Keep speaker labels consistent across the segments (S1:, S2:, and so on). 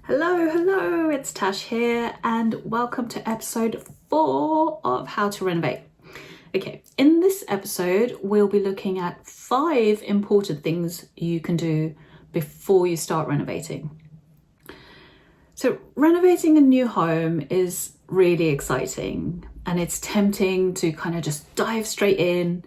S1: Hello, it's Tash here and welcome to episode 4 of How to Renovate. Okay, in this episode, we'll be looking at 5 important things you can do before you start renovating. So renovating a new home is really exciting and it's tempting to kind of just dive straight in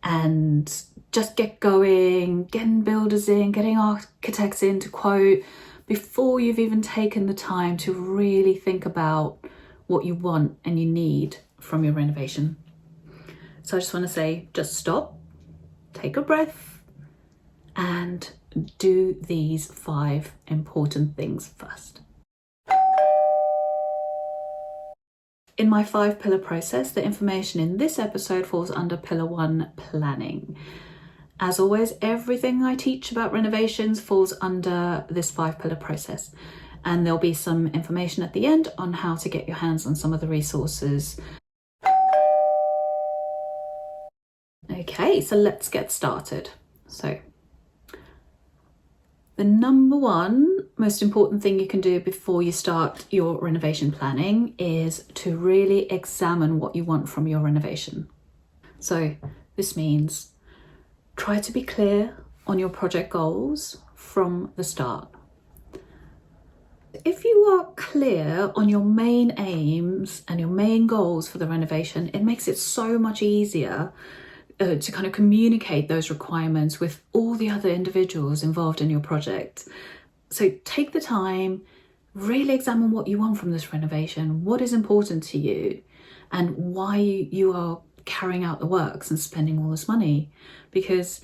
S1: and just get going, getting builders in, getting architects in to quote, before you've even taken the time to really think about what you want and you need from your renovation. So I just want to say, just stop, take a breath, and do these 5 important things first. In my 5-pillar process, the information in this episode falls under pillar 1, planning. As always, everything I teach about renovations falls under this 5-pillar process. And there'll be some information at the end on how to get your hands on some of the resources. Okay, so let's get started. So, the number 1 most important thing you can do before you start your renovation planning is to really examine what you want from your renovation. So, this means try to be clear on your project goals from the start. If you are clear on your main aims and your main goals for the renovation, it makes it so much easier to kind of communicate those requirements with all the other individuals involved in your project. So take the time, really examine what you want from this renovation, what is important to you, and why you are carrying out the works and spending all this money. Because,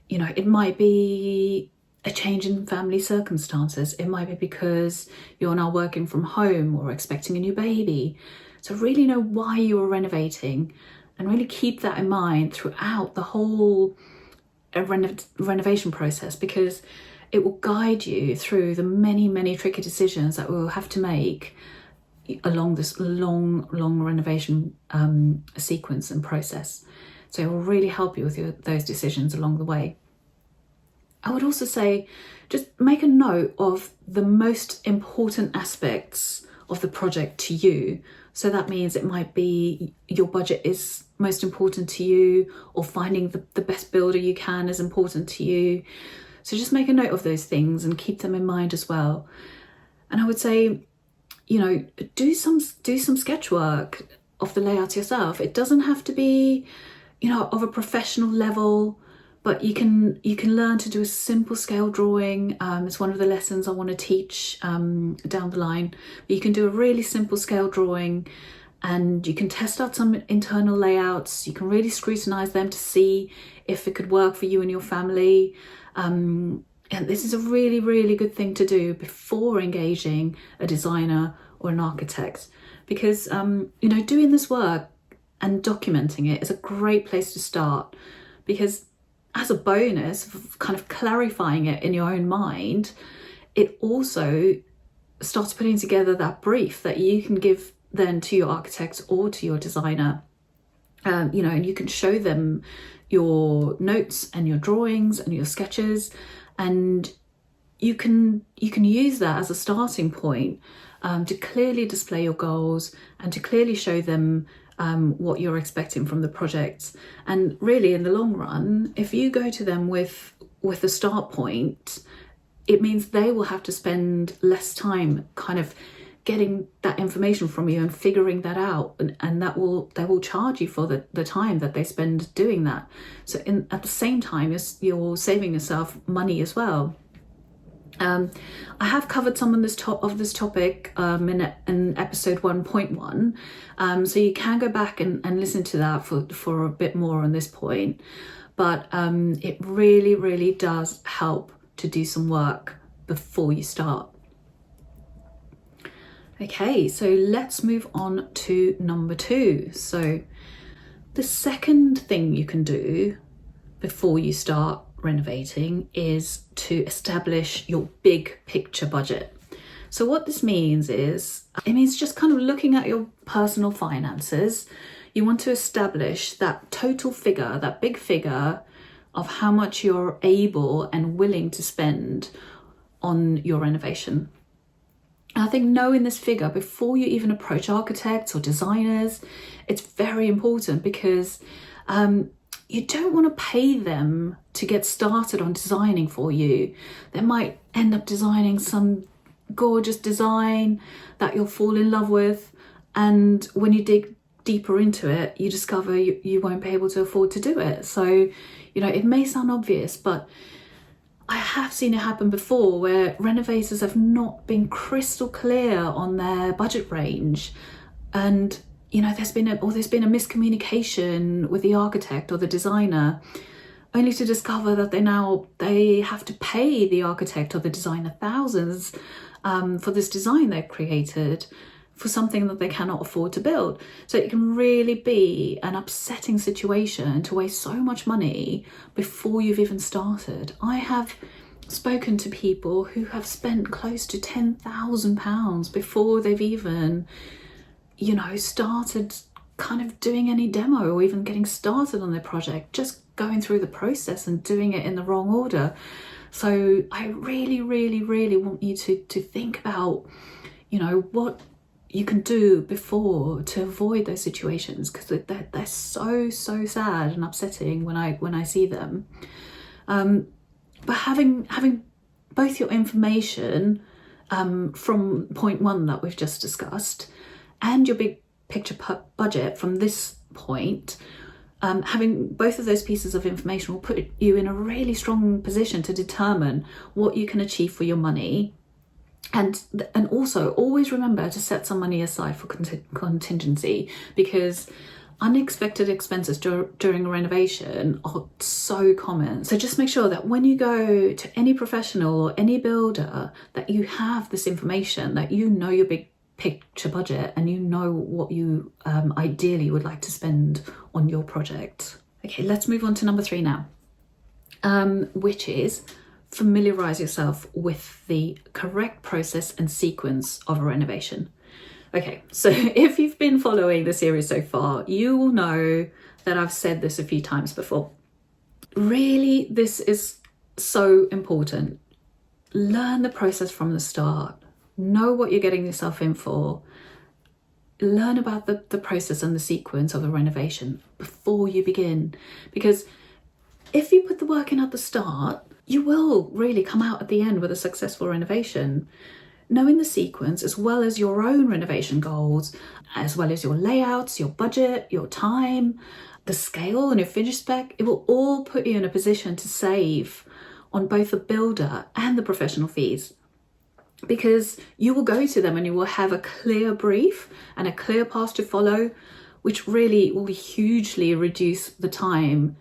S1: you know, it might be a change in family circumstances. It might be because you're now working from home or expecting a new baby. So really know why you are renovating and really keep that in mind throughout the whole renovation process, because it will guide you through the many tricky decisions that we'll have to make along this long renovation sequence and process. So it will really help you with those decisions along the way. I would also say, just make a note of the most important aspects of the project to you. So that means it might be your budget is most important to you, or finding the best builder you can is important to you. So just make a note of those things and keep them in mind as well. And I would say, you know, do some sketch work of the layout yourself. It doesn't have to be, you know, of a professional level, but you can learn to do a simple scale drawing. It's one of the lessons I want to teach down the line. But you can do a really simple scale drawing, and you can test out some internal layouts. You can really scrutinize them to see if it could work for you and your family. And this is a really good thing to do before engaging a designer or an architect, because you know, doing this work and documenting it is a great place to start, because as a bonus of kind of clarifying it in your own mind, it also starts putting together that brief that you can give then to your architect or to your designer. You know, and you can show them your notes and your drawings and your sketches, and you can use that as a starting point to clearly display your goals and to clearly show them what you're expecting from the project. And really, in the long run, if you go to them with a start point, it means they will have to spend less time kind of getting that information from you and figuring that out, and they will charge you for the time that they spend doing that. So at the same time, you're saving yourself money as well. I have covered some of this topic in episode 1.1, so you can go back and listen to that for a bit more on this point. But it really does help to do some work before you start. Okay, so let's move on to number 2. So the second thing you can do before you start renovating is to establish your big picture budget. So what this means is, it means just kind of looking at your personal finances. You want to establish that total figure, that big figure of how much you're able and willing to spend on your renovation. And I think knowing this figure before you even approach architects or designers, it's very important, because you don't want to pay them to get started on designing for you. They might end up designing some gorgeous design that you'll fall in love with, and when you dig deeper into it, you discover you won't be able to afford to do it. So, you know, it may sound obvious, but I have seen it happen before where renovators have not been crystal clear on their budget range, and you know, there's been a miscommunication with the architect or the designer, only to discover that they have to pay the architect or the designer thousands for this design they've created for something that they cannot afford to build. So it can really be an upsetting situation to waste so much money before you've even started. I have spoken to people who have spent close to £10,000 before they've even, you know, started kind of doing any demo or even getting started on their project, just going through the process and doing it in the wrong order. So I really, really, really want you to think about, you know, what you can do before to avoid those situations, because they're so sad and upsetting when I see them. But having both your information from point one that we've just discussed and your big picture budget from this point, having both of those pieces of information will put you in a really strong position to determine what you can achieve for your money. And also always remember to set some money aside for contingency, because unexpected expenses during a renovation are so common. So just make sure that when you go to any professional or any builder, that you have this information, that you know your big picture budget and you know what you ideally would like to spend on your project. Okay, let's move on to number 3 now, which is familiarize yourself with the correct process and sequence of a renovation. Okay, so if you've been following the series so far, you will know that I've said this a few times before. Really, this is so important. Learn the process from the start. Know what you're getting yourself in for. Learn about the process and the sequence of a renovation before you begin. Because if you put the work in at the start, you will really come out at the end with a successful renovation. Knowing the sequence, as well as your own renovation goals, as well as your layouts, your budget, your time, the scale and your finish spec, it will all put you in a position to save on both the builder and the professional fees. Because you will go to them and you will have a clear brief and a clear path to follow, which really will hugely reduce the time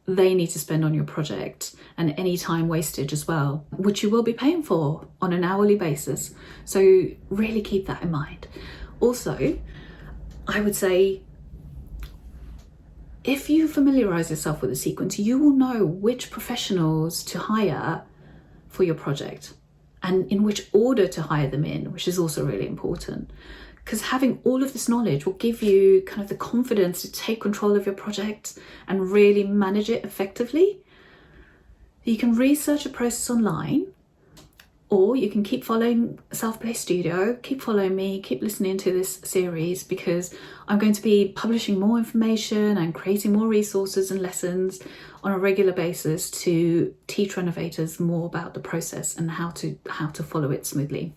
S1: they need to spend on your project and any time wastage as well, which you will be paying for on an hourly basis. So really keep that in mind. Also, I would say, if you familiarize yourself with the sequence, you will know which professionals to hire for your project and in which order to hire them in, which is also really important. Because having all of this knowledge will give you kind of the confidence to take control of your project and really manage it effectively. You can research a process online, or you can keep following Self-Play Studio, keep following me, keep listening to this series, because I'm going to be publishing more information and creating more resources and lessons on a regular basis to teach renovators more about the process and how to follow it smoothly.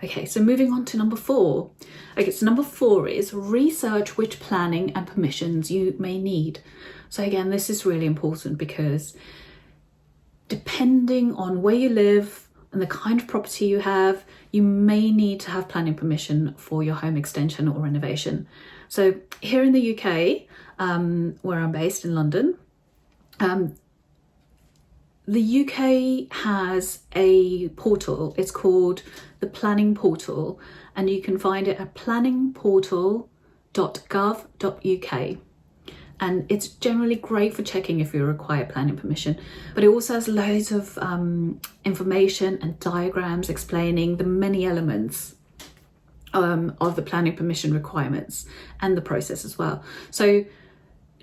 S1: Okay, so moving on to number 4. Okay, so number 4 is research which planning and permissions you may need. So again, this is really important, because depending on where you live and the kind of property you have, you may need to have planning permission for your home extension or renovation. So here in the UK, where I'm based in London, the UK has a portal. It's called the Planning Portal, and you can find it at planningportal.gov.uk. And it's generally great for checking if you require planning permission, but it also has loads of information and diagrams explaining the many elements of the planning permission requirements and the process as well. So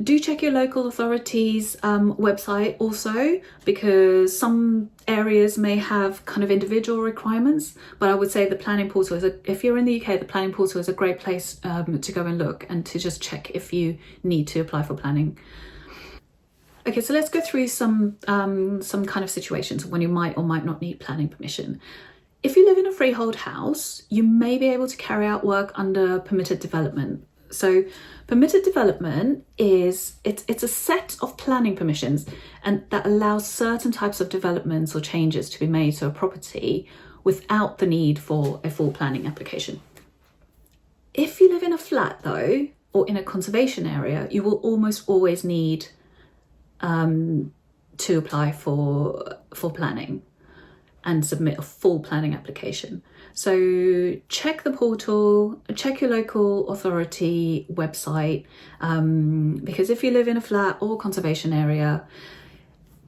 S1: Do check your local authority's website also, because some areas may have kind of individual requirements, but I would say the planning portal if you're in the UK, the planning portal is a great place to go and look and to just check if you need to apply for planning. Okay, so let's go through some kind of situations when you might or might not need planning permission. If you live in a freehold house, you may be able to carry out work under permitted development. So permitted development it's a set of planning permissions and that allows certain types of developments or changes to be made to a property without the need for a full planning application. If you live in a flat though, or in a conservation area, you will almost always need to apply for planning and submit a full planning application. So check the portal, check your local authority website, because if you live in a flat or conservation area,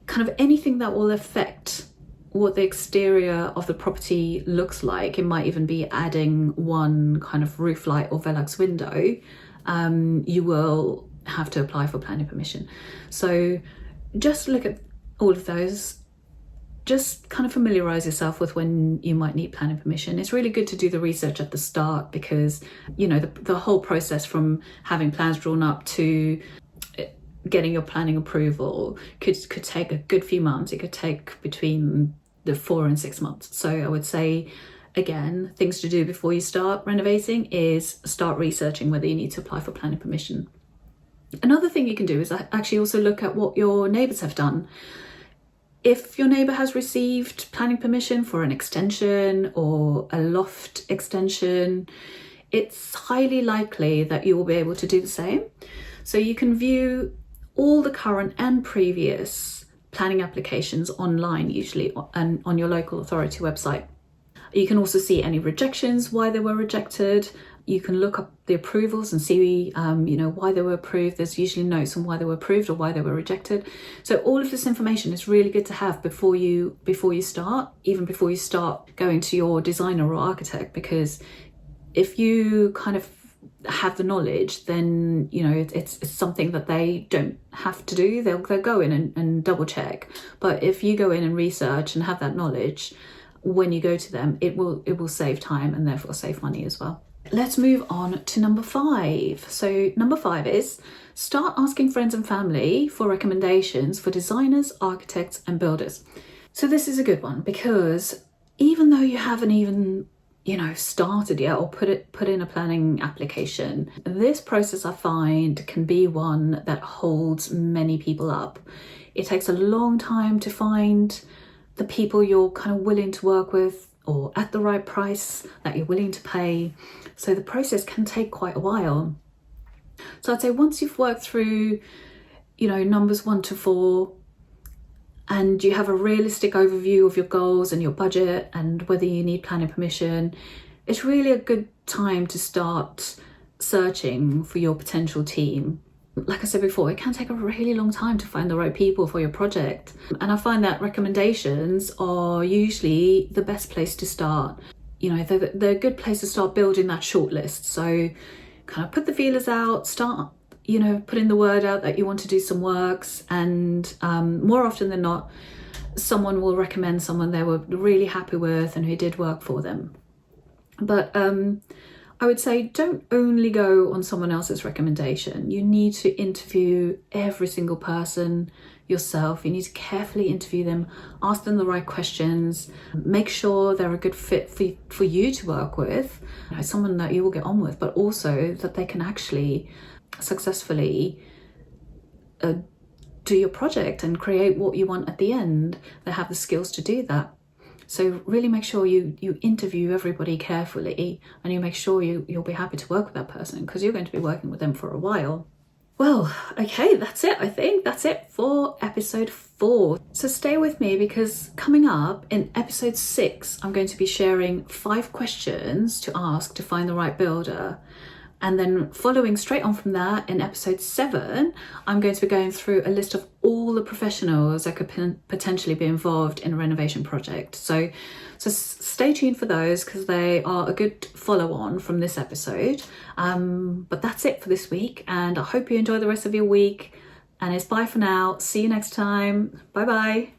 S1: kind of anything that will affect what the exterior of the property looks like, it might even be adding one kind of roof light or Velux window, you will have to apply for planning permission. So just look at all of those. Just kind of familiarise yourself with when you might need planning permission. It's really good to do the research at the start because, you know, the whole process from having plans drawn up to getting your planning approval could take a good few months. It could take between the 4 and 6 months. So I would say, again, things to do before you start renovating is start researching whether you need to apply for planning permission. Another thing you can do is actually also look at what your neighbours have done. If your neighbour has received planning permission for an extension or a loft extension, it's highly likely that you will be able to do the same. So you can view all the current and previous planning applications online, usually on your local authority website. You can also see any rejections, why they were rejected. You can look up the approvals and see, why they were approved. There's usually notes on why they were approved or why they were rejected. So all of this information is really good to have before you start, even before you start going to your designer or architect, because if you kind of have the knowledge, then, you know, it's something that they don't have to do. They'll go in and double check. But if you go in and research and have that knowledge, when you go to them, it will save time and therefore save money as well. Let's move on to number 5. So number 5 is start asking friends and family for recommendations for designers, architects and builders. So this is a good one because even though you haven't even, started yet or put in a planning application, this process I find can be one that holds many people up. It takes a long time to find the people you're kind of willing to work with or at the right price that you're willing to pay. So the process can take quite a while. So I'd say once you've worked through, numbers 1 to 4, and you have a realistic overview of your goals and your budget and whether you need planning permission, it's really a good time to start searching for your potential team. Like I said before, it can take a really long time to find the right people for your project. And I find that recommendations are usually the best place to start. They're a good place to start building that shortlist. So kind of put the feelers out, start, putting the word out that you want to do some works. And more often than not, someone will recommend someone they were really happy with and who did work for them. But I would say don't only go on someone else's recommendation. You need to interview every single person yourself. You need to carefully interview them, ask them the right questions, make sure they're a good fit for you to work with, someone that you will get on with, but also that they can actually successfully do your project and create what you want at the end. They have the skills to do that. So really make sure you interview everybody carefully and you make sure you'll be happy to work with that person because you're going to be working with them for a while. Well, okay, that's it. I think that's it for episode 4. So stay with me because coming up in episode 6, I'm going to be sharing 5 questions to ask to find the right builder. And then following straight on from that, in episode 7, I'm going to be going through a list of all the professionals that could potentially be involved in a renovation project. So stay tuned for those, because they are a good follow on from this episode. But that's it for this week, and I hope you enjoy the rest of your week. And it's bye for now. See you next time. Bye bye.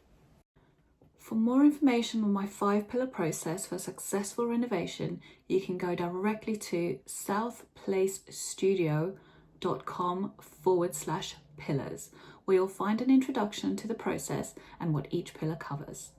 S1: For more information on my 5-pillar process for successful renovation, you can go directly to southplacestudio.com/pillars, where you'll find an introduction to the process and what each pillar covers.